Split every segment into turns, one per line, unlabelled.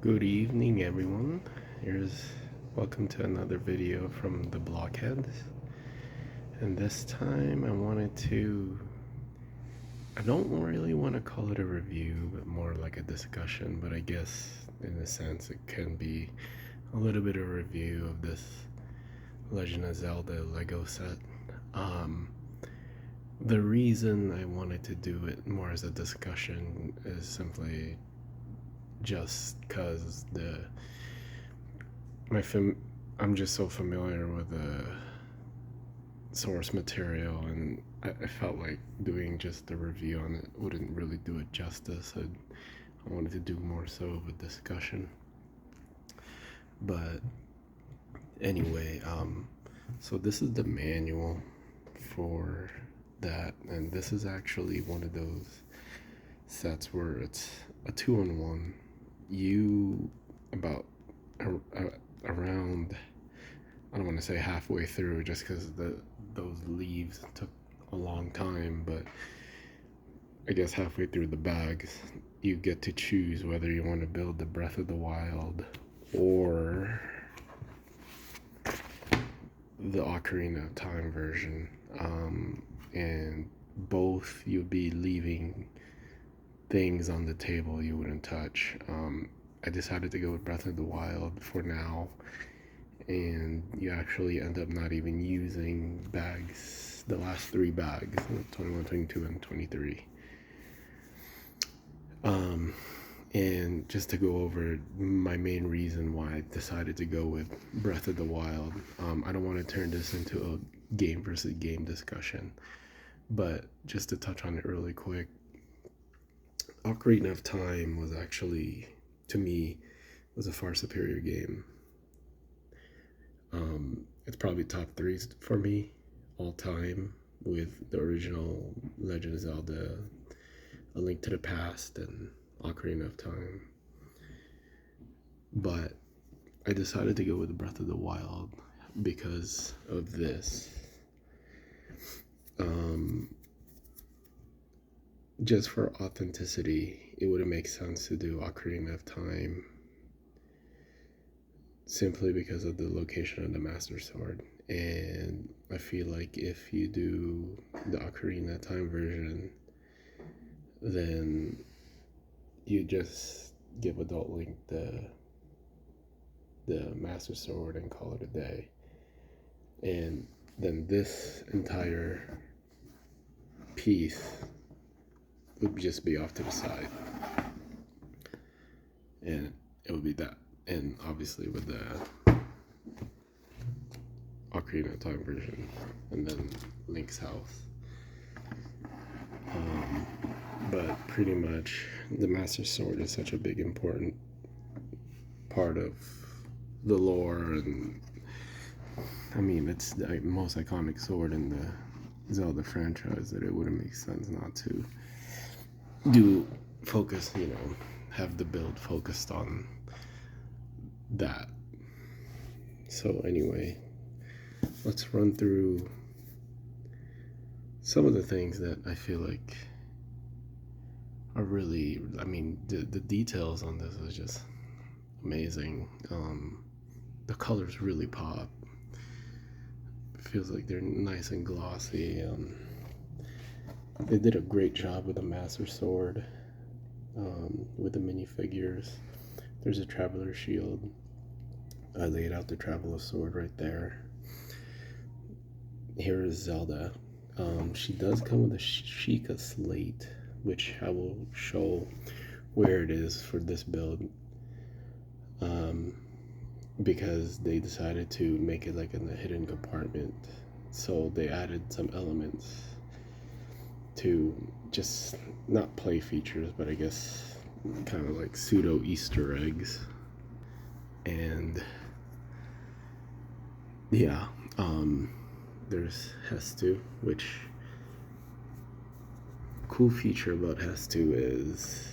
Good evening, everyone. Welcome to another video from the Blockheads. And this time I don't really want to call it a review, but more like a discussion. But I guess in a sense it can be a little bit of a review of this Legend of Zelda Lego set. The reason I wanted to do it more as a discussion is simply just because I'm just so familiar with the source material, and I felt like doing just a review on it wouldn't really do it justice. I wanted to do more so of a discussion. But anyway, so this is the manual for that, and this is actually one of those sets where it's a 2-in-1. You about around, I don't want to say halfway through, just because those leaves took a long time, but I guess halfway through the bags, you get to choose whether you want to build the Breath of the Wild or the Ocarina of Time version. And both you'd be leaving things on the table you wouldn't touch. I decided to go with Breath of the Wild for now, and you actually end up not even using bags, the last 3 bags, 21, 22, and 23. And just to go over my main reason why I decided to go with Breath of the Wild, I don't want to turn this into a game versus game discussion, but just to touch on it really quick, Ocarina of Time was actually, to me, was a far superior game. It's probably top 3 for me all time, with the original Legend of Zelda, A Link to the Past, and Ocarina of Time. But I decided to go with Breath of the Wild because of this. Just for authenticity, it wouldn't make sense to do Ocarina of Time simply because of the location of the Master Sword. And I feel like if you do the Ocarina of Time version, then you just give Adult Link the Master Sword and call it a day. And then this entire piece would just be off to the side, and it would be that. And obviously with the Ocarina of Time version, and then Link's house. But pretty much the Master Sword is such a big important part of the lore, and I mean, it's the most iconic sword in the Zelda franchise that it wouldn't make sense not to have the build focused on that. So anyway, let's run through some of the things that I feel like are really, the details on this is just amazing. The colors really pop. It feels like they're nice and glossy. They did a great job with the Master Sword, with the minifigures. There's a Traveler Shield. I laid out the Traveler Sword right there. Here is Zelda. She does come with a Sheikah Slate, which I will show where it is for this build, because they decided to make it like in a hidden compartment. So they added some elements to just not play features, but I guess kind of like pseudo Easter eggs. And yeah, there's Hestu, which cool feature about Hestu is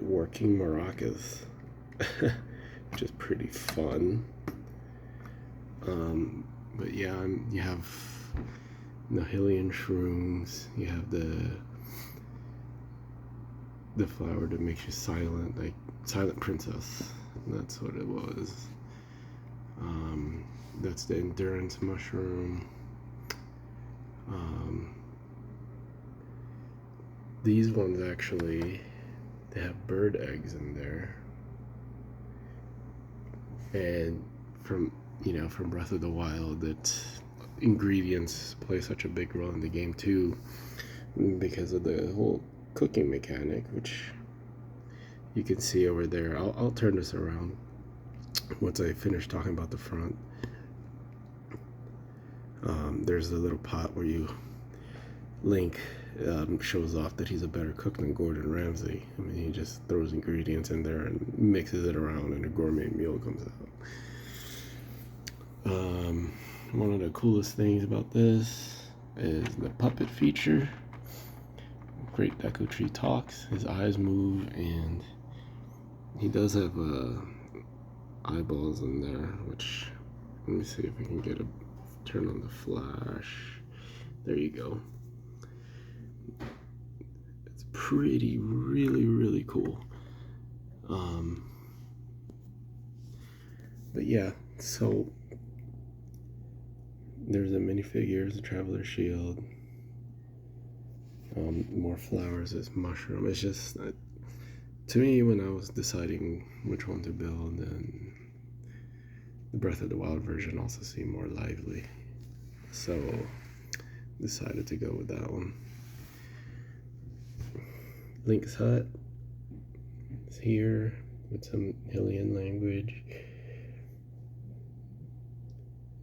working maracas, which is pretty fun. But yeah, you have Nihilian shrooms, you have the the flower that makes you silent, like silent princess. That's what it was. That's the endurance mushroom. These ones actually, they have bird eggs in there, and from from Breath of the Wild, that ingredients play such a big role in the game too, because of the whole cooking mechanic, which you can see over there. I'll turn this around once I finish talking about the front. There's a little pot where Link shows off that he's a better cook than Gordon Ramsay. I mean, he just throws ingredients in there and mixes it around, and a gourmet meal comes out. One of the coolest things about this is the puppet feature. Great Deku Tree talks, his eyes move, and he does have eyeballs in there, which, let me see if we can get a turn on the flash. There you go. It's pretty, really cool. But yeah, so there's a minifigure, the Traveler Shield. More flowers, this mushroom. It's just, to me, when I was deciding which one to build, and the Breath of the Wild version also seemed more lively, so decided to go with that one. Link's hut is here with some Hylian language,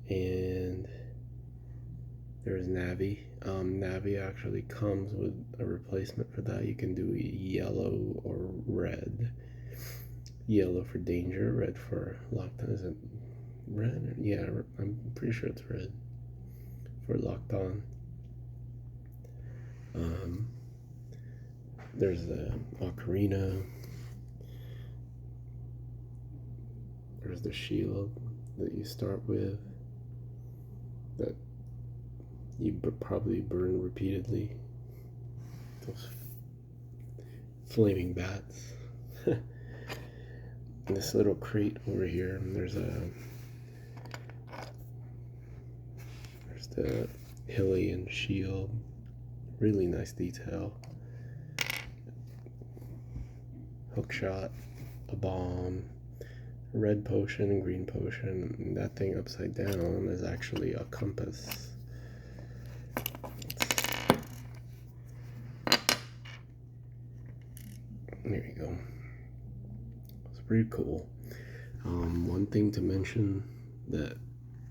and there's Navi. Navi actually comes with a replacement for that. You can do yellow or red. Yellow for danger, red for locked on. Is it red? Yeah, I'm pretty sure it's red for locked on. There's the ocarina. There's the shield that you start with, that you probably burn repeatedly. Those flaming bats. This little crate over here, there's the Hylian shield. Really nice detail. Hookshot, a bomb, a red potion and green potion. And that thing upside down is actually a compass. There you go. It's pretty cool. One thing to mention that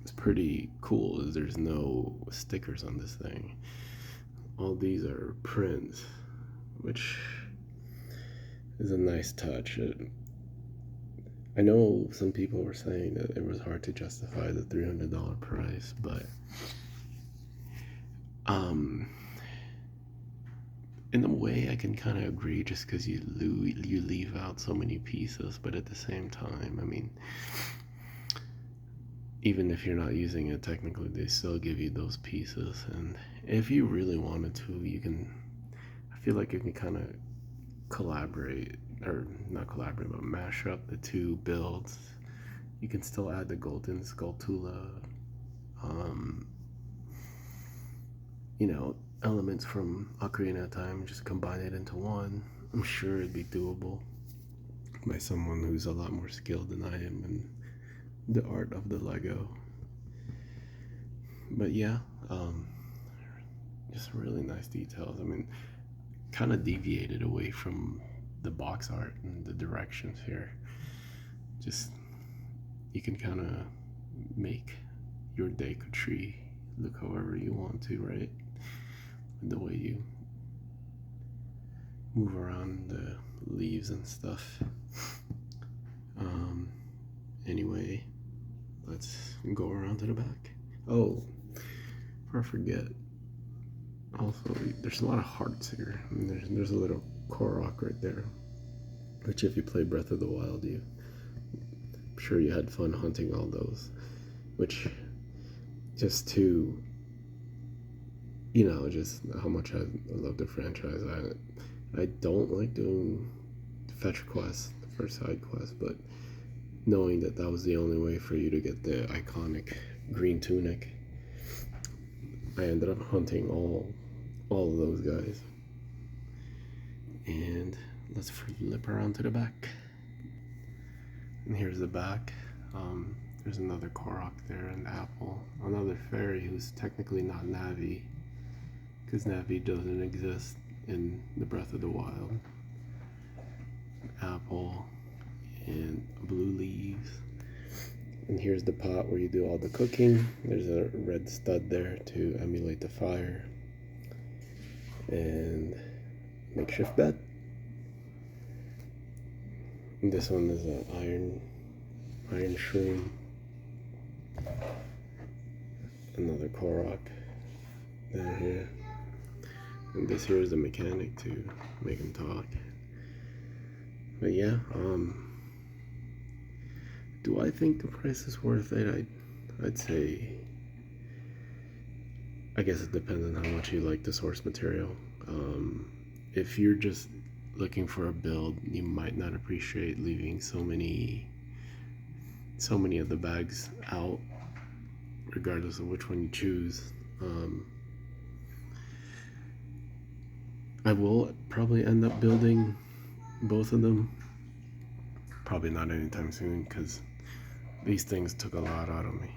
is pretty cool is there's no stickers on this thing. All these are prints, which is a nice touch. I know some people were saying that it was hard to justify the $300 price, but in a way I can kind of agree, just because you leave out so many pieces, but at the same time, I mean, even if you're not using it technically, they still give you those pieces, and if you really wanted to, you can, I feel like you can kind of collaborate, or not collaborate, but mash up the two builds. You can still add the golden Skulltula, elements from Ocarina of Time, just combine it into one. I'm sure it'd be doable by someone who's a lot more skilled than I am in the art of the Lego. But yeah, just really nice details. I mean, kind of deviated away from the box art and the directions here. Just, you can kind of make your Deku tree look however you want to, right? The way you move around the leaves and stuff. Anyway, let's go around to the back. Oh, before I forget, also there's a lot of hearts here. I mean, there's a little Korok right there, which if you play Breath of the Wild, I'm sure you had fun hunting all those. Which, just to, just how much I love the franchise. I don't like doing fetch quests, the first side quest, but knowing that that was the only way for you to get the iconic green tunic, I ended up hunting all of those guys. And let's flip around to the back. And here's the back. There's another Korok there, an apple, another fairy who's technically not Navi, because Navi doesn't exist in the Breath of the Wild. Apple and blue leaves. And here's the pot where you do all the cooking. There's a red stud there to emulate the fire. And makeshift bed. And this one is an iron shroom. Another Korok down here. And this here is the mechanic to make him talk. But yeah, do I think the price is worth it? I'd say, I guess it depends on how much you like the source material. If you're just looking for a build, you might not appreciate leaving so many of the bags out, regardless of which one you choose. I will probably end up building both of them. Probably not anytime soon, because these things took a lot out of me.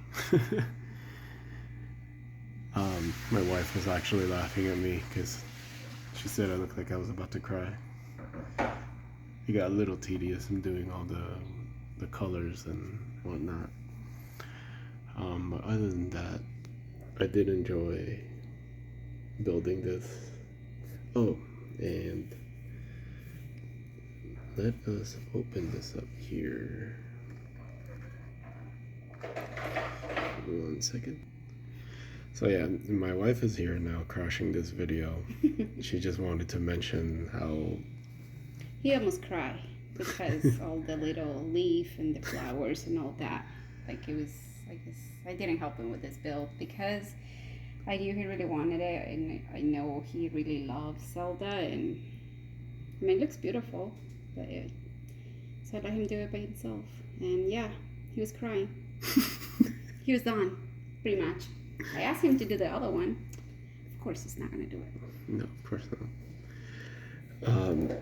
My wife was actually laughing at me because she said I looked like I was about to cry. It got a little tedious in doing all the colors and whatnot. But other than that, I did enjoy building this. Oh, and let us open this up here. 1 second. So yeah, my wife is here now crashing this video. She just wanted to mention how
he almost cried because all the little leaf and the flowers and all that. Like it was, I guess I didn't help him with this build because I knew he really wanted it, and I know he really loves Zelda, and I mean it looks beautiful, but so I let him do it by himself, and yeah, he was crying. He was done, pretty much. I asked him to do the other one. Of course, he's not gonna do it.
No, of course not.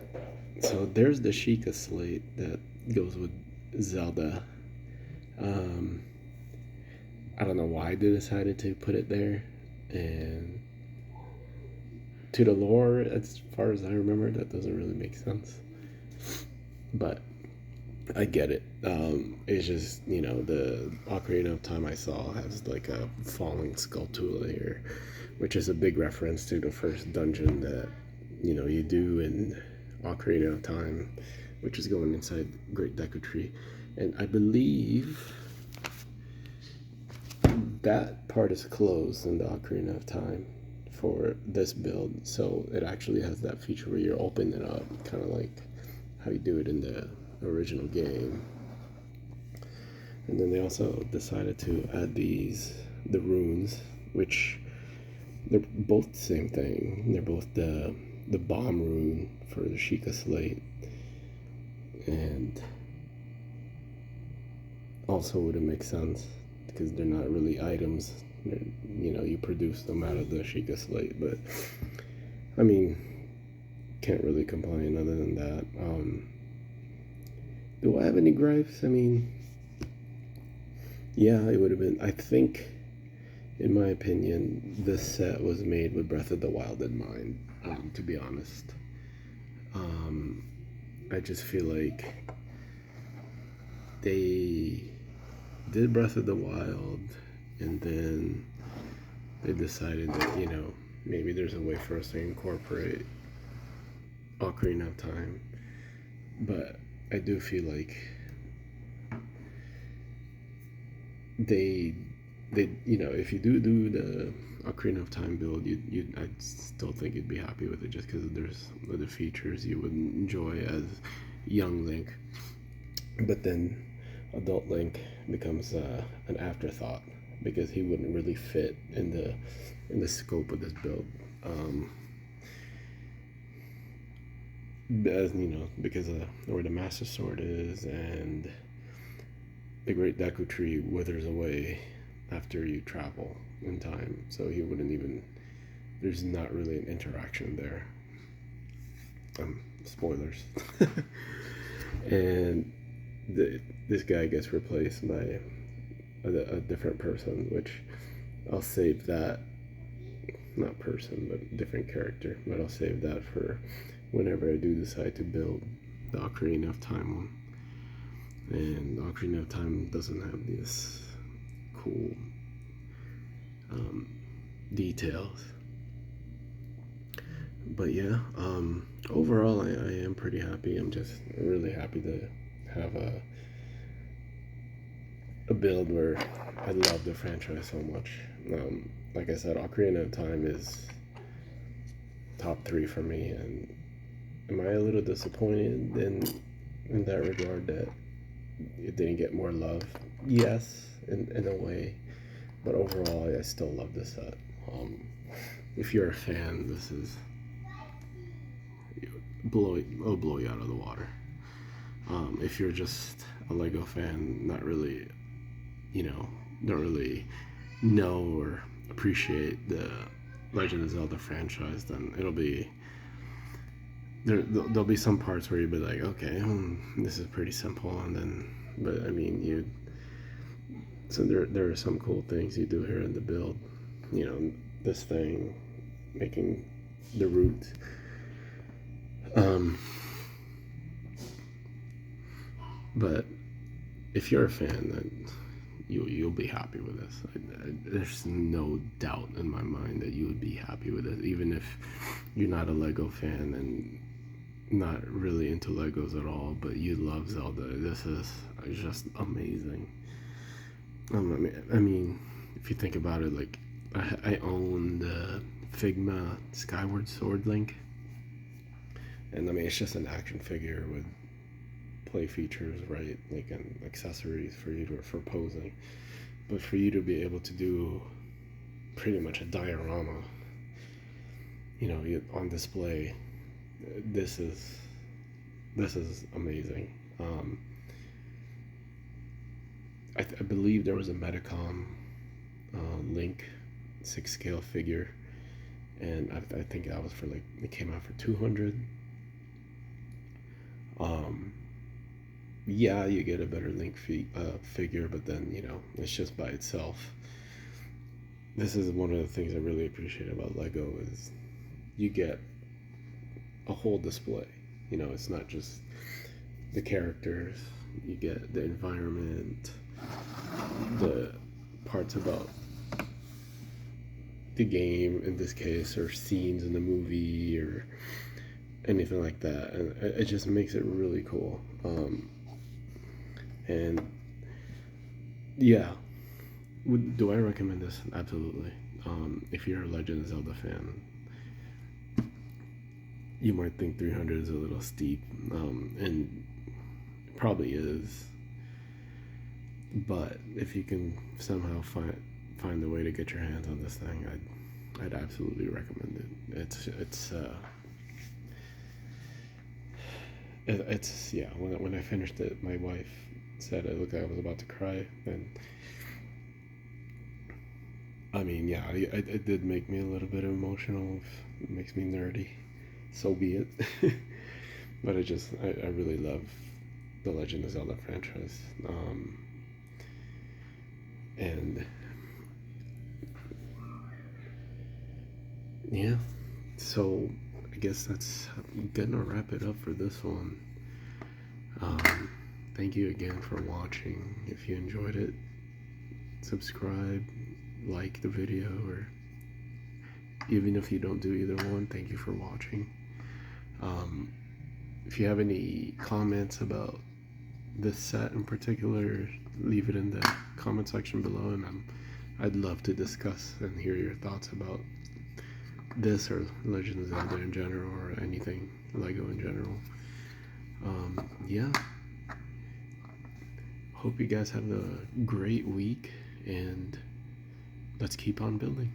So there's the Sheikah slate that goes with Zelda. I don't know why they decided to put it there, and to the lore, as far as I remember, that doesn't really make sense. But I get it. It's just, the Ocarina of Time I saw has like a falling Skulltula here, which is a big reference to the first dungeon that, you do in Ocarina of Time, which is going inside Great Deku Tree. And I believe that part is closed in the Ocarina of Time for this build. So it actually has that feature where you're opening it up, kind of like how you do it in the original game. And then they also decided to add the runes, which they're both the same thing. They're both the bomb rune for the Sheikah slate, and also wouldn't make sense because they're not really items. You produce them out of the Sheikah slate, but I mean, can't really complain other than that. Do I have any gripes? I mean, yeah, it would have been. I think, in my opinion, this set was made with Breath of the Wild in mind. To be honest, I just feel like they did Breath of the Wild, and then they decided that maybe there's a way for us to incorporate Ocarina of Time, but I do feel like they if you do the Ocarina of Time build, I still think you'd be happy with it just because there's other features you would enjoy as young Link, but then adult Link becomes an afterthought because he wouldn't really fit in the scope of this build. as you know, because of where the Master Sword is, and the Great Deku Tree withers away after you travel in time, so he wouldn't even. There's not really an interaction there. Spoilers. And this guy gets replaced by a different person, which I'll save that. Not person, but different character. But I'll save that for whenever I do decide to build the Ocarina of Time one. And Ocarina of Time doesn't have this cool details. But yeah, overall, I am pretty happy. I'm just really happy to have a build where I love the franchise so much. Like I said, Ocarina of Time is top 3 for me, and am I a little disappointed in that regard that it didn't get more love? Yes, in a way, but overall, I still love this set. If you're a fan, this is it'll blow you out of the water. If you're just a Lego fan, not really, don't really know or appreciate the Legend of Zelda franchise, then it'll be there'll be some parts where you'll be like, okay, this is pretty simple, and then, but I mean, so there are some cool things you do here in the build. This thing, making the route. But if you're a fan, then you'll be happy with this. There's no doubt in my mind that you would be happy with it, even if you're not a Lego fan and not really into Legos at all, but you love Zelda. This is just amazing. I mean, if you think about it, like I own the Figma Skyward Sword Link, and I mean it's just an action figure with play features, right? Like accessories for posing, but for you to be able to do pretty much a diorama, on display, this is amazing. I believe there was a Metacom Link 6 scale figure, and I think that was for like, it came out for 200. Yeah, you get a better Link figure, but then it's just by itself. This is one of the things I really appreciate about Lego is you get a whole display. It's not just the characters. You get the environment, the parts about the game in this case, or scenes in the movie, or anything like that, and it just makes it really cool. And yeah, do I recommend this? Absolutely. If you're a Legend of Zelda fan, you might think 300 is a little steep, and it probably is. But if you can somehow find a way to get your hands on this thing, I'd absolutely recommend it. It's yeah. When I finished it, my wife said I looked like I was about to cry, and I mean, yeah, it did make me a little bit emotional. It makes me nerdy, so be it. But I really love the Legend of Zelda franchise, and yeah, so I guess I'm gonna wrap it up for this one. Thank you again for watching. If you enjoyed it, subscribe, like the video, or even if you don't do either one, thank you for watching. If you have any comments about this set in particular, leave it in the comment section below, and I'd love to discuss and hear your thoughts about this or Legend of Zelda in general, or anything Lego in general. Yeah, hope you guys have a great week, and let's keep on building.